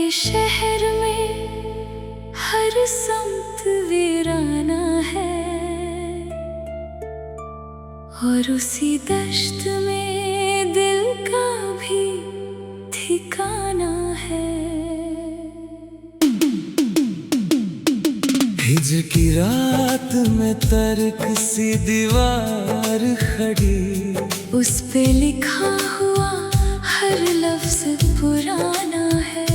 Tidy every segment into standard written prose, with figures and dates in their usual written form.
के शहर में हर सम्त वीराना है, और उसी दश्त में दिल का भी ठिकाना है। हिज्र की रात में तर्क सी दीवार खड़ी, उस पे लिखा हुआ हर लफ्ज पुराना है।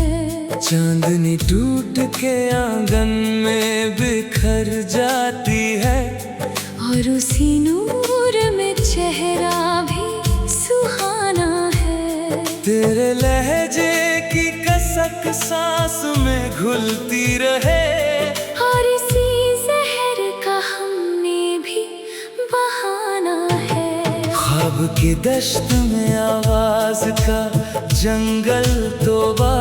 चांदनी टूट के आंगन में बिखर जाती है, और उसी नूर में चेहरा भी सुहाना है। तेरे लहजे की कसक सांस में घुलती रहे, और इसी जहर का हमने भी बहाना है। ख्वाब की दश्त में आवाज का जंगल तौबा,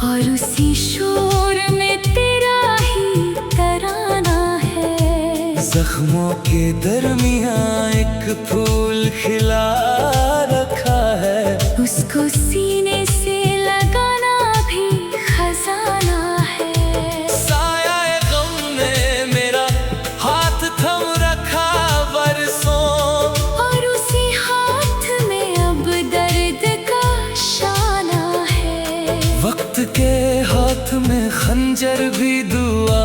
और उसी शोर में तेरा ही तराना है। जख्मों के दरमियां एक फूल खिला रखा है, उसको सीने से लगाना भी खजाना है। साया गम ने मेरा हाथ थम रखा बरसों, और उसी हाथ में अब दर्द का शाना है। वक्त के हाथ में खंजर भी दुआ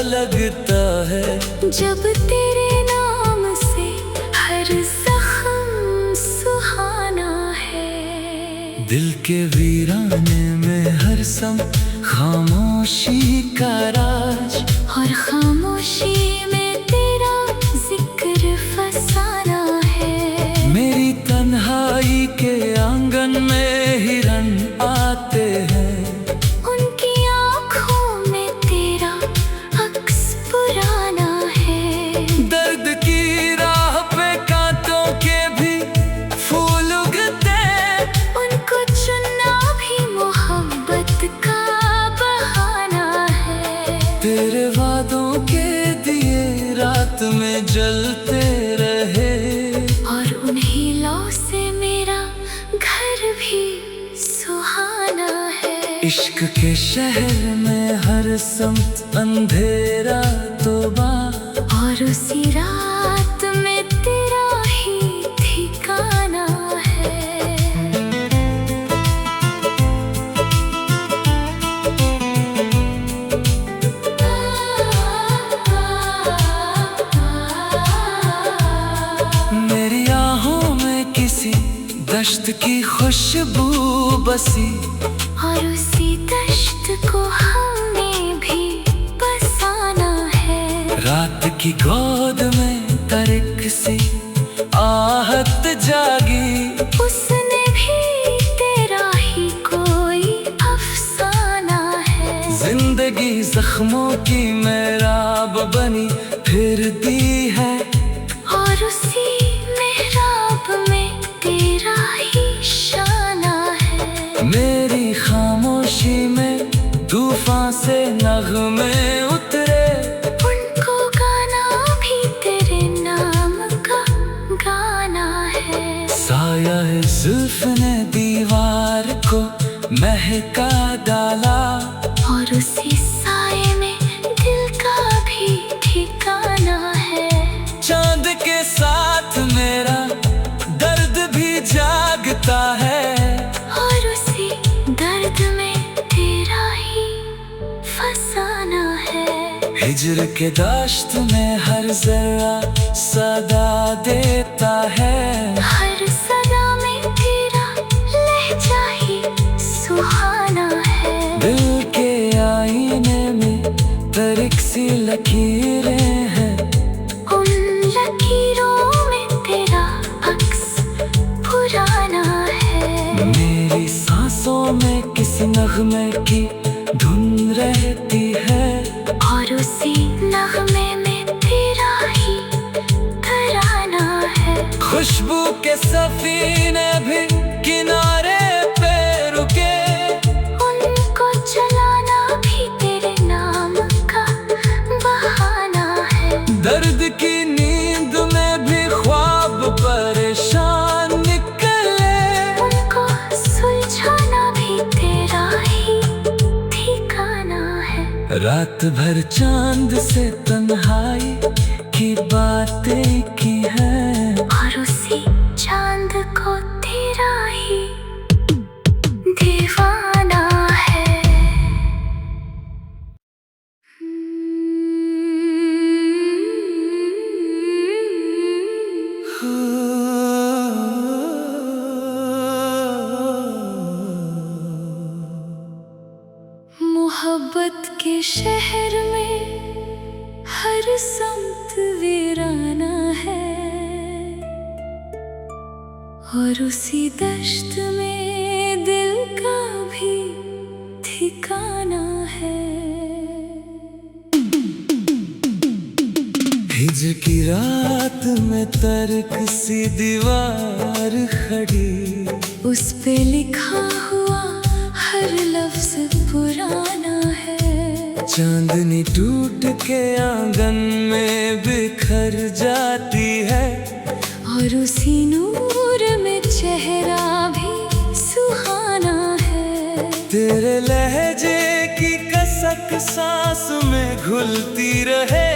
लगता है, जब तेरे नाम से हर जख्म सुहाना है। दिल के वीराने में हर सम खामोशी का राज, और खामोशी में तेरा जिक्र फसाना है। मेरी तन्हाई के आंगन में हिरन आते हैं, उनकी आँखों में तेरा अक्स पुराना है। दर्द की राह पे कांटों के भी फूल उगते, उनको चुनना भी मोहब्बत का बहाना है। तेरे वादों के दिए रात में जलते रहे, और उन्हीं लौ से मेरा घर भी सुहाना है। इश्क के शहर में हर सम्त अंधेरा तौबा, और उसी रात में तेरा ही ठिकाना है। मेरी आहों में किसी दश्त की खुशबू बसी, और उसी दश्त को हमने भी बसाना है। रात की गोद में तरिक सी आहत जागी, उसने भी तेरा ही कोई अफसाना है। जिंदगी जख्मों की मेहराब बनी फिरती है, और उसी मेहराब में तेरा ही शाना है। मेरी खामोशी में तूफान से नगमे उतरे, उनको गाना भी तेरे नाम का गाना है। साया है जुल्फ ने दीवार को महका डाला, और उसी साए में दिल का भी ठिकाना है। चांद के साथ मेरा दर्द भी जागता है, और उसी दर्द में तेरा ही फसाना है। हिज्र के दाश्त में हर जरा सदा देता है, हर सदा में तेरा लहजा ही सुहाना है। दिल के आईने में तरिक सी लकीरें हैं, उन लकीरों में तेरा अक्स पुराना है। मेरी सांसों में किसी नगमे की धुन रहती है, और उसी नगमे में तेरा ही तराना है। खुशबू के सफीने भी किनारे पे रुके, उनको चलाना भी तेरे नाम का बहाना है। दर्द की नींद में भी ख्वाब परेशान निकले, उनको सुलझाना भी तेरा ही रात भर चांद से तन्हाई की बातें की है, और उसी चांद को तेरा ही दीवाना है। मोहब्बत के शहर में हर समत वीराना है, और उसी दश्त में दिल का भी ठिकाना है। हिजर की रात में तर्क सी दीवार खड़ी, उस पे लिखा हुआ हर लफ्ज पुराना है। चांदनी टूट के आंगन में बिखर जाती है, और उसी नूर में चेहरा भी सुहाना है। तेरे लहजे की कसक सांस में घुलती रहे,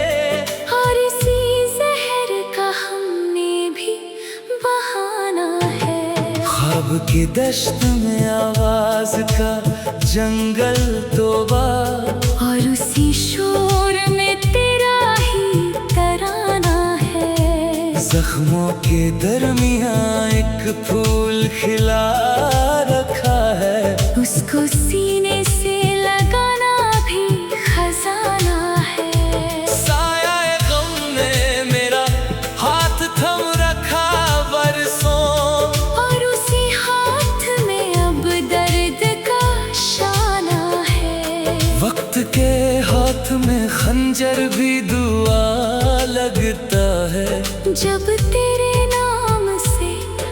और इसी जहर का हमने भी बहाना है। ख्वाब की दश्त में आवाज का जंगल तौबा, और उसी शोर में तेरा ही तराना है। जख्मों के दरमियां एक फूल खिला रखा है, उसको सीने से लगाना भी खजाना है। साया गम ने मेरा हाथ थम रखा बरसों, और उसी हाथ में अब दर्द का शाना है। वक्त के हाथ में खंजर भी दुआ लगता है, जब तेरे नाम से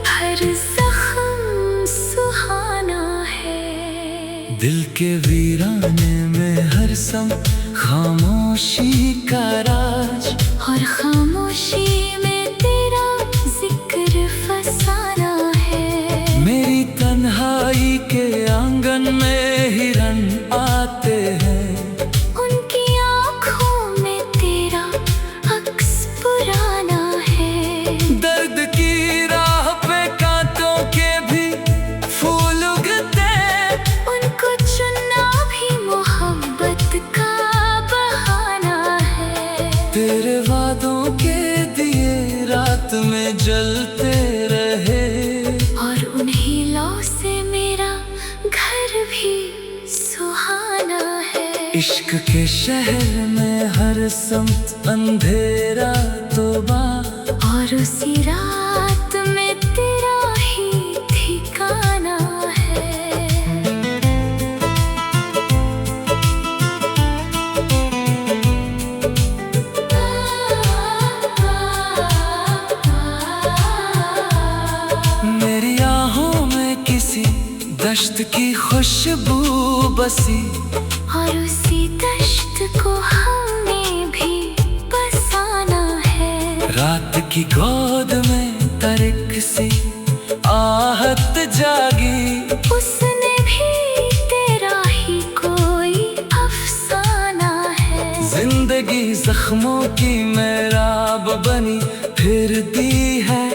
हर जख्म सुहाना है। दिल के वीराने में हर सम खामोशी का राज, और खामोशी में तेरा जिक्र फसाना है। मेरी तन्हाई के आंगन में हिरन आते हैं, उनकी आँखों में तेरा अक्स पुराना है। दर्द की राह पे कांटों के भी फूल उगते, उनको चुनना भी मोहब्बत का बहाना है। तेरे वादों के दिए रात में जलते रहे, और उन्हीं लौ से मेरा घर भी सुहाना है। इश्क के शहर में हर समत अंधेरा तौबा, और उसी रात में तेरा ही ठिकाना है। मेरी आहों में किसी दश्त की खुशबू बसी, और उसी दश्त को हमने भी बसाना है। रात की गोद में तरिक सी आहत जागी, उसने भी तेरा ही कोई अफसाना है। जिंदगी जख्मों की मेराब बनी फिरती है,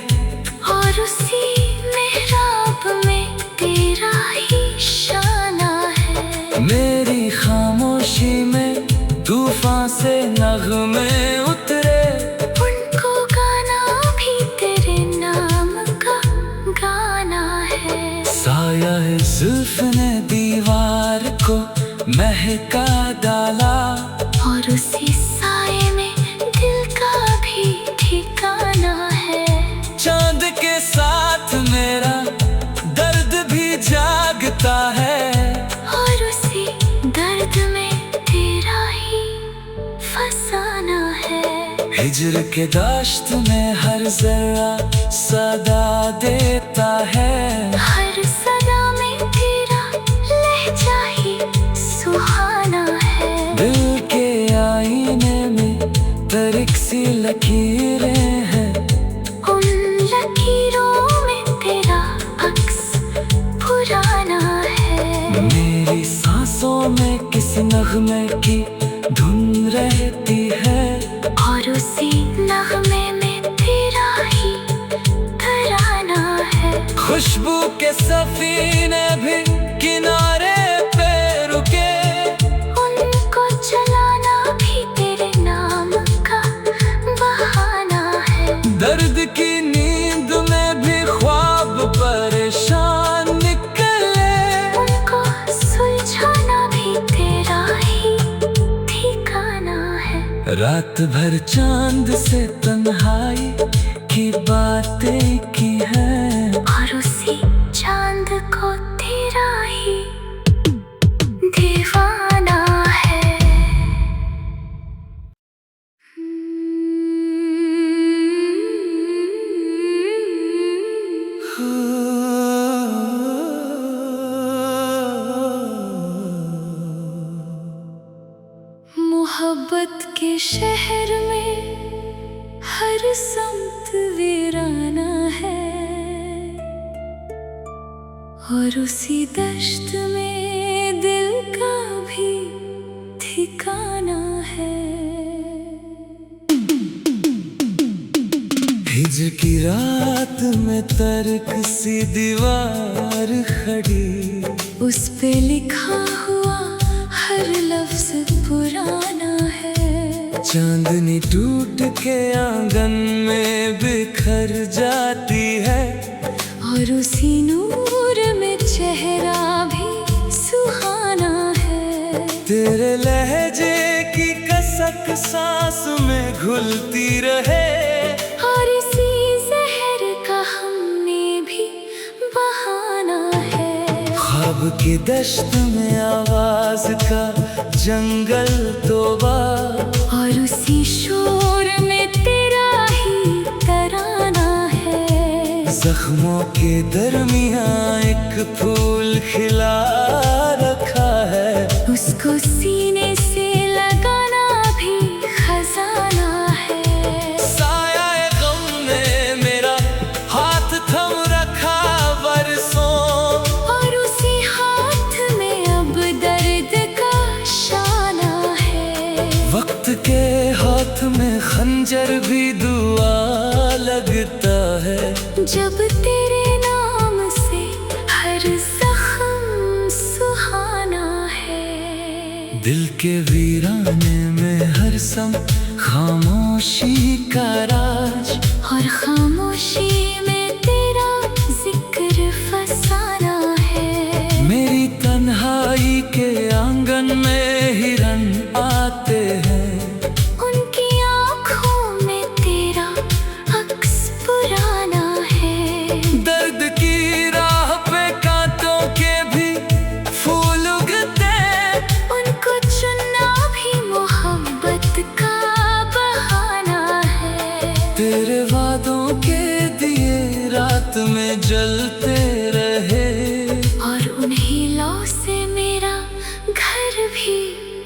और उसी मेहराब में तेरा ही शाना है। मेरी खामोशी में तूफान से नगमे उतरे, उनको गाना भी तेरे नाम का गाना है। साया जुल्फ ने दीवार को महका डाला, और उसी साए में दिल का भी ठिकाना है। चांद के साथ मेरा दर्द भी जागता है, और उसी दर्द में तेरा ही फसाना है। हिजर के दाश्त में हर जरा सदा देता है, हर सदा में तेरा लहजा ही सुहाना है। दिल के आईने में तरिक सी लकीरें हैं, उन लकीरों में तेरा अक्स पुराना है। मेरी सांसों में किसी नगमे की धुन रहती है, और उसी नगमे में तेरा ही तराना है। खुशबू के सफीने भी किनारे पे रुके, उनको चलाना भी तेरे नाम का बहाना है। दर्द की नींद में भी ख्वाब परेशान निकले, उनको सुलझाना भी तेरा ही ठिकाना है। रात भर चांद से तन्हाई की बातें की है, और उसी चांद को तेरा ही दीवाना है। मोहब्बत के शहर में हर समत वीराना है, और उसी दश्त में दिल का भी ठिकाना है। हिज की रात में तर्क सी दीवार खड़ी, उस पे लिखा हुआ हर लफ्ज पुराना है। चांदनी टूट के आंगन में बिखर जाती है, और उसी नूर में चेहरा भी सुहाना है। तेरे लहजे की कसक सांस में घुलती रहे, और इसी जहर का हमने भी बहाना है। ख्वाब की दश्त में आवाज का जंगल तौबा, और उसी शोर में तेरा ही तराना है। जख्मों के दरमियां एक फूल खिला रखा है, उसको सीने से लगाना भी खजाना है। साया गम ने मेरा हाथ थम रखा बरसों, और उसी हाथ में अब दर्द का शाना है। वक्त के हाथ में खंजर भी दुआ लगता है, जब तेरे नाम से हर जख्म सुहाना है। दिल के वीराने में हर सम खामोशी का राज, और खामोशी में तेरा जिक्र फसाना है। मेरी तन्हाई के आंगन में हिरन आते हैं, उनकी आँखों में तेरा अक्स पुराना है। दर्द की राह पे कांटों के भी फूल उगते, उनको चुनना भी मोहब्बत का बहाना है। तेरे वादों के दिए रात में जलते रहे, और उन्हीं लौ से मेरा घर भी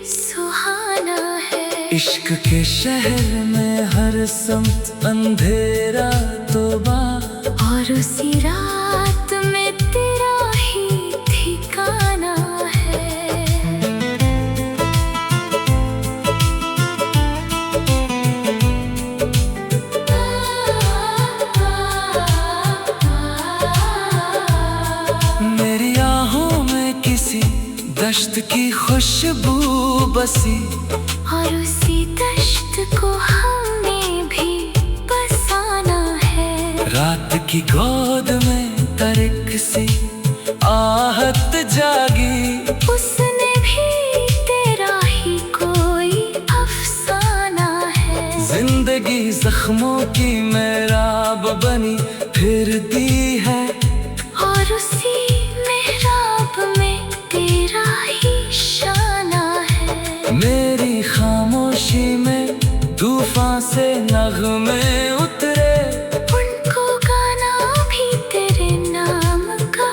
सुहाना है। इश्क के शहर में हर समत अंधेरा तौबा, और उसी रात में तेरा ही ठिकाना है। मेरी आहों में किसी दश्त की खुशबू बसी, और उसी दश्त को हमने भी बसाना है। रात की गोद में तरिक सी आहत जागी, उसने भी तेरा ही कोई अफसाना है। जिंदगी जख्मों की मेराब बनी फिरती है, और उसी मेहराब में तेरा ही शाना है। मेरी खामोशी में तूफान से नगमे उतरे, उनको गाना भी तेरे नाम का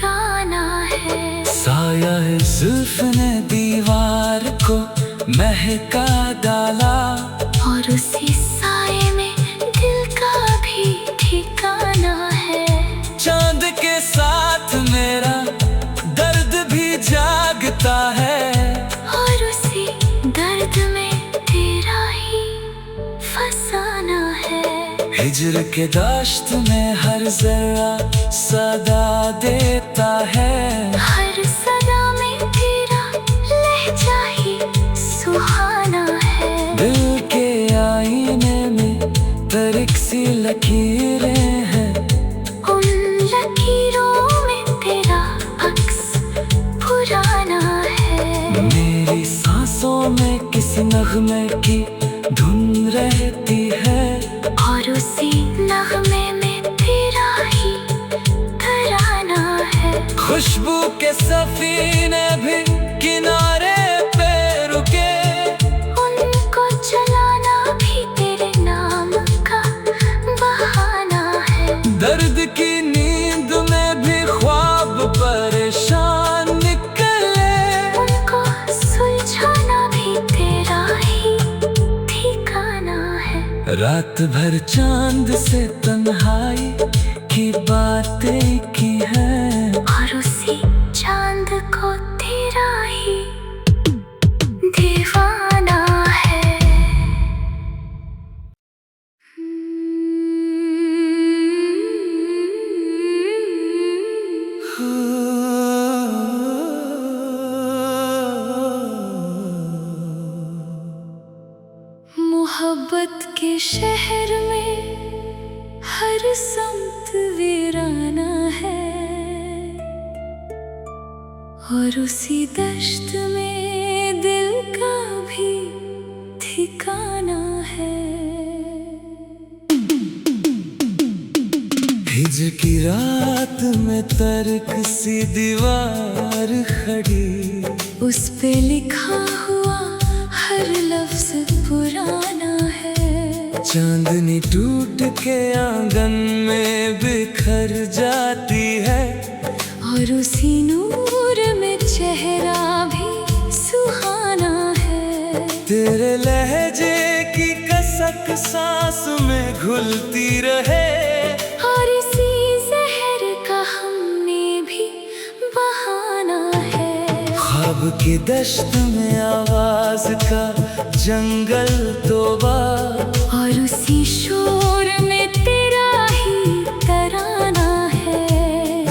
गाना है। साया है जुल्फ ने दीवार को महका डाला, और उसी साए में दिल का भी ठिकाना है। चांद के साथ मेरा दर्द भी जागता हिजर के दाश्त में हर जरा सदा देता है। हर सदा में तेरा लहजा ही सुहाना है। दिल के आईने में तरीक सी लकीरें हैं। उन लकीरों में तेरा अक्स पुराना है। मेरी सांसों में किस नगमे की धुन रहती है। और उसी नगमे में तेरा ही तराना है। खुशबू के सफीने भी किनारे पे रुके। उनको चलाना भी तेरे नाम का बहाना है। दर्द की नींद में भी ख्वाब परेशान निकले। उनको सुलझाना भी तेरा ही ठिकाना है। रात भर चांद से तन्हाई की बातें की है। और उसी चांद को तेरा ही दीवाना है। मोहब्बत के शहर में हर समत वीराना है। और उसी दश्त में दिल का भी ठिकाना है। हिजर की रात में तर्क सी दीवार खड़ी। उस पे लिखा हुआ हर लफ्ज पुराना है। चांदनी टूट के आंगन में बिखर जाती है। और उसी नूर में चेहरा भी सुहाना है। तेरे लहजे की कसक सांस में घुलती रहे। और इसी जहर का हमने भी बहाना है। ख्वाब की दश्त में आवाज का जंगल तोबा। और उसी शोर में तेरा ही तराना है।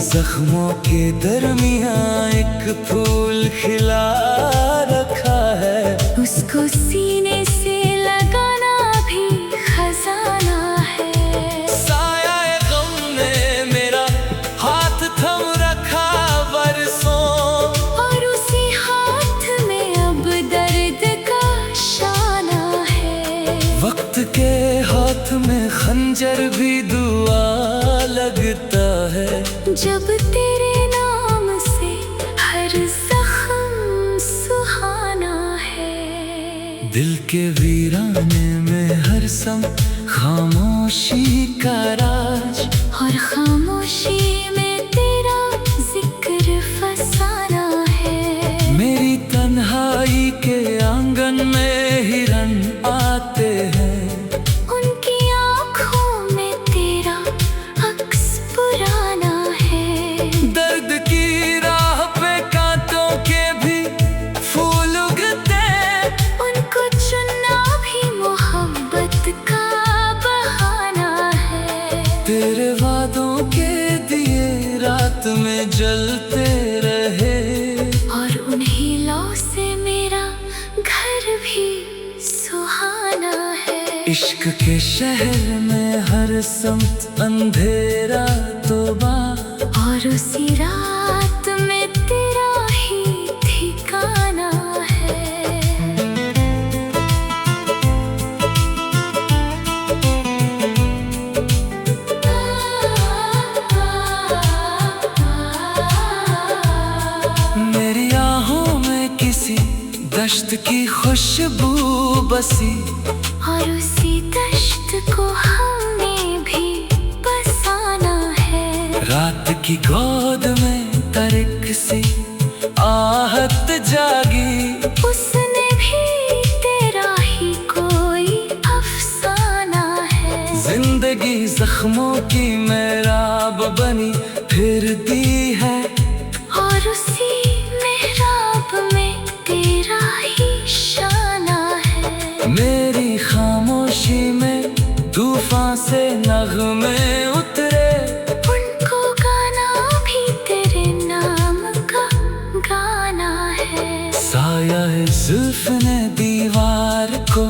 जख्मों के दरमियां एक फूल खिला रखा है। उसको सीने से लगाना भी खजाना है। साया गम ने मेरा हाथ थम रखा बरसों। और उसी हाथ में अब दर्द का शाना है। वक्त के हाथ में खंजर भी दुआ लगता है। जब तेरे नाम से हर जख्म सुहाना है। दिल के वीराने में हर सम खामोशी का राज। और खामोशी में तेरा जिक्र फसाना है। मेरी तन्हाई के आंगन में हिरन आते हैं। उनकी आँखों में तेरा अक्स पुराना है। दर्द की राह पे कांटों के भी फूल उगते। उनको चुनना भी मोहब्बत का बहाना है। तेरे वादों के दिए रात में जलते रहे। और उन्हीं लौ से मेरा घर भी सुहाना है। इश्क के शहर में हर समत अंधेरा तोबा। और उसी रात में तेरा ही ठिकाना है। मेरी आहों में किसी दश्त की खुशबू बसी। और उसी दश्त को हमने भी बसाना है। रात की गोद में तरिक सी आहत जागी। उसने भी तेरा ही कोई अफसाना है। जिंदगी जख्मों की मेराब बनी फिरती है। और उसी मेहराब में तेरा ही शाना है। मेरी खामोशी में तूफान से नगमे उतरे, उनको गाना भी तेरे नाम का गाना है। साया जुल्फ ने दीवार को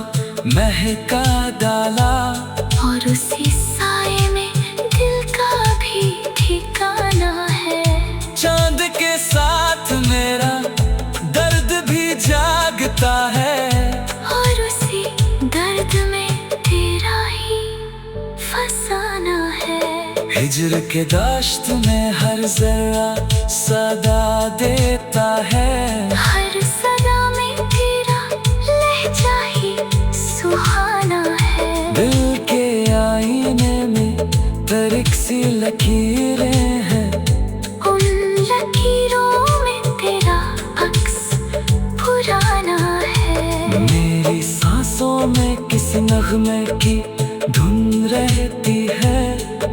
महका डाला, और उसी साए में दिल का भी ठिकाना है। चांद के साथ मेरा दर्द भी जागता है, और उसी दर्द में तेरा ही फसाना है। हिज्र के दाश्त में हर जरा सदा देता है, हर सदा में तेरा लहजा ही सुहाना है। दिल के आईने में तरीक सी लकीरें हैं, उन लकीरों में तेरा अक्स पुराना है। मेरी सांसों में किस नगमे की धुन रहती है,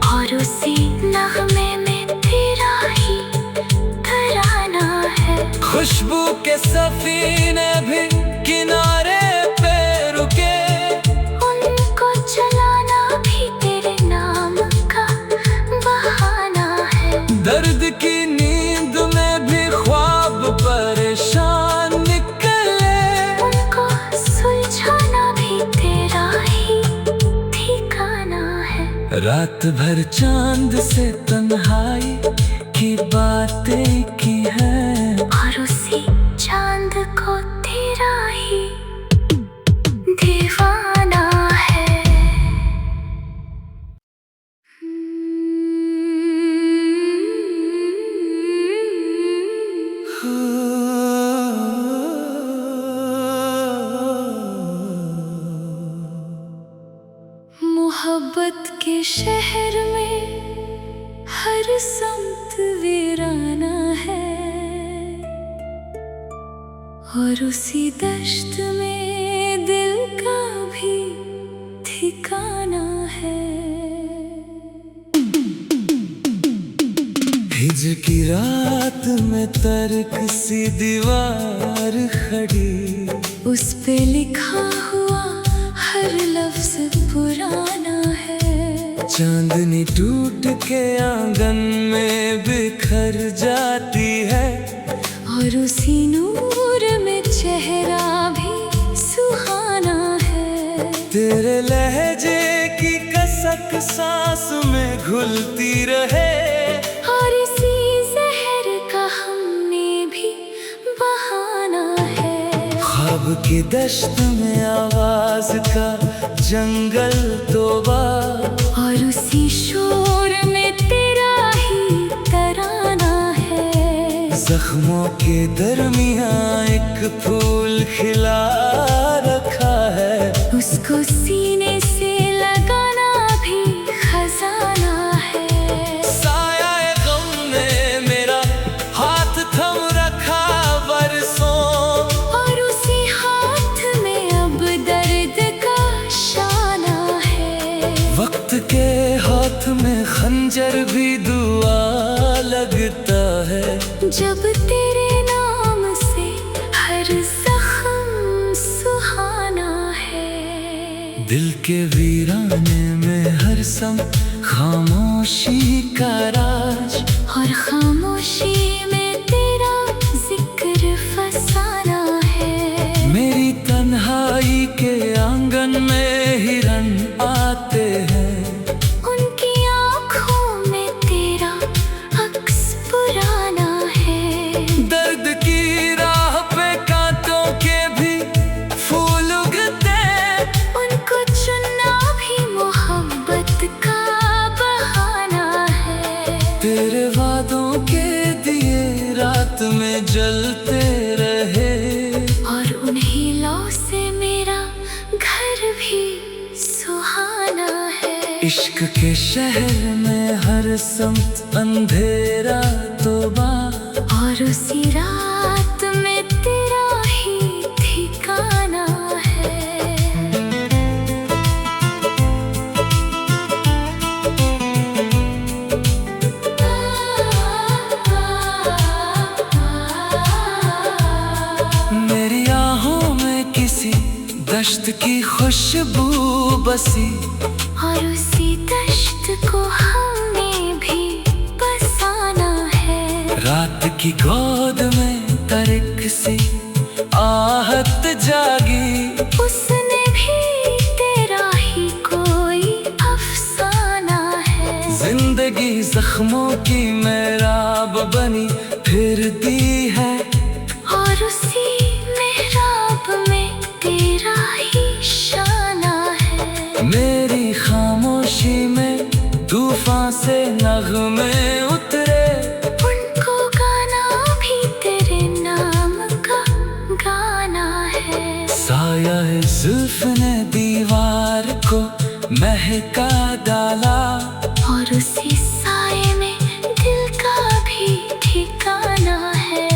और उसी नगमे में तेरा ही तराना है। खुशबू के सफीने भी किनारे पे रुके, उनको चलाना भी तेरे नाम का बहाना है। दर्द की नींद में भी ख्वाब परेशान निकले, उनको सुलझाना भी तेरा ही ठिकाना है। रात भर चांद से तन्हाई की बातें की है, और उसी चांद को तेरा ही दीवाना है। मोहब्बत के शहर में हर समत वीराना है, और उसी दश्त में दिल का भी ठिकाना है। हिज्र की रात में तर्क सी दीवार खड़ी, उस पे लिखा हुआ हर लफ्ज पुराना है। चांदनी टूट के आंगन में बिखर जाती है, और उसी नूर में चेहरा भी सुहाना है। तेरे लहजे की कसक सांस में घुलती रहे, और इसी जहर का हमने भी बहाना है। ख्वाब की दश्त में आवाज का जंगल तोबा, और उसी शोर में तेरा ही तराना है। जख्मों के दरमियां एक फूल खिला रखा है, उसको सीने से लगाना भी खजाना है। साया गम ने मेरा हाथ थम रखा बरसों, और उसी हाथ में अब दर्द का शाना है। वक्त के हाथ में खंजर भी दुआ लगता है, जब तेरे नाम से हर जख्म सुहाना है। दिल के वीराने में हर सम खामोशी का राज, और खामोशी में तेरा जिक्र फसाना है। मेरी तन्हाई के आंगन में हिरन आते हैं, उनकी आँखों में तेरा अक्स पुराना है। दर्द की राह पे कांटों के भी फूल उगते, उनको चुनना भी मोहब्बत का बहाना है। तेरे वादों के दिए रात में जलते रहे, और उन्हीं लौ से मेरा घर भी सुहाना है। इश्क के शहर में हर समत अंधेरा तोबा, और उसी रात में तेरा ही ठिकाना है। मेरी आहों में किसी दश्त की खुशबू बसी, और उसी रात की गोद में तरिक सी आहट जागी, उसने भी तेरा ही कोई अफसाना है। जिंदगी जख्मों की मेराब बनी फिरती है, और उसी मेहराब में तेरा ही शाना है। मेरी खामोशी में तूफान से नगमे उतरे, उनको गाना भी तेरे नाम का गाना है। साया जुल्फ ने दीवार को महका डाला, और उसी साए में दिल का भी ठिकाना है।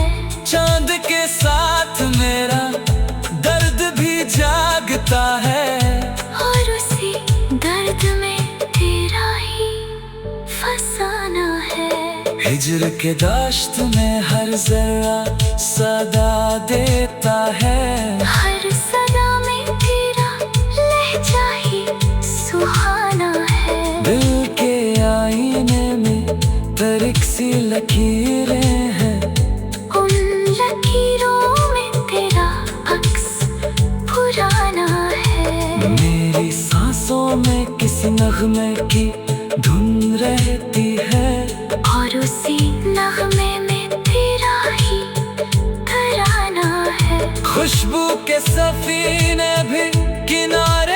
चांद के साथ मेरा दर्द भी जागता है, और उसी दर्द में तेरा ही फसाना है। हिजर के दाश्त में हर जरा सदा देता है, हर सदा में तेरा लहजा ही सुहाना है। दिल के आईने में तरिक सी लकीरें हैं, उन लकीरों में तेरा अक्स पुराना है। मेरी सांसों में किसी नगमे की धुन रहती है, और उसी नगमे में तेरा ही तराना है। खुशबू के सफीने भी किनारे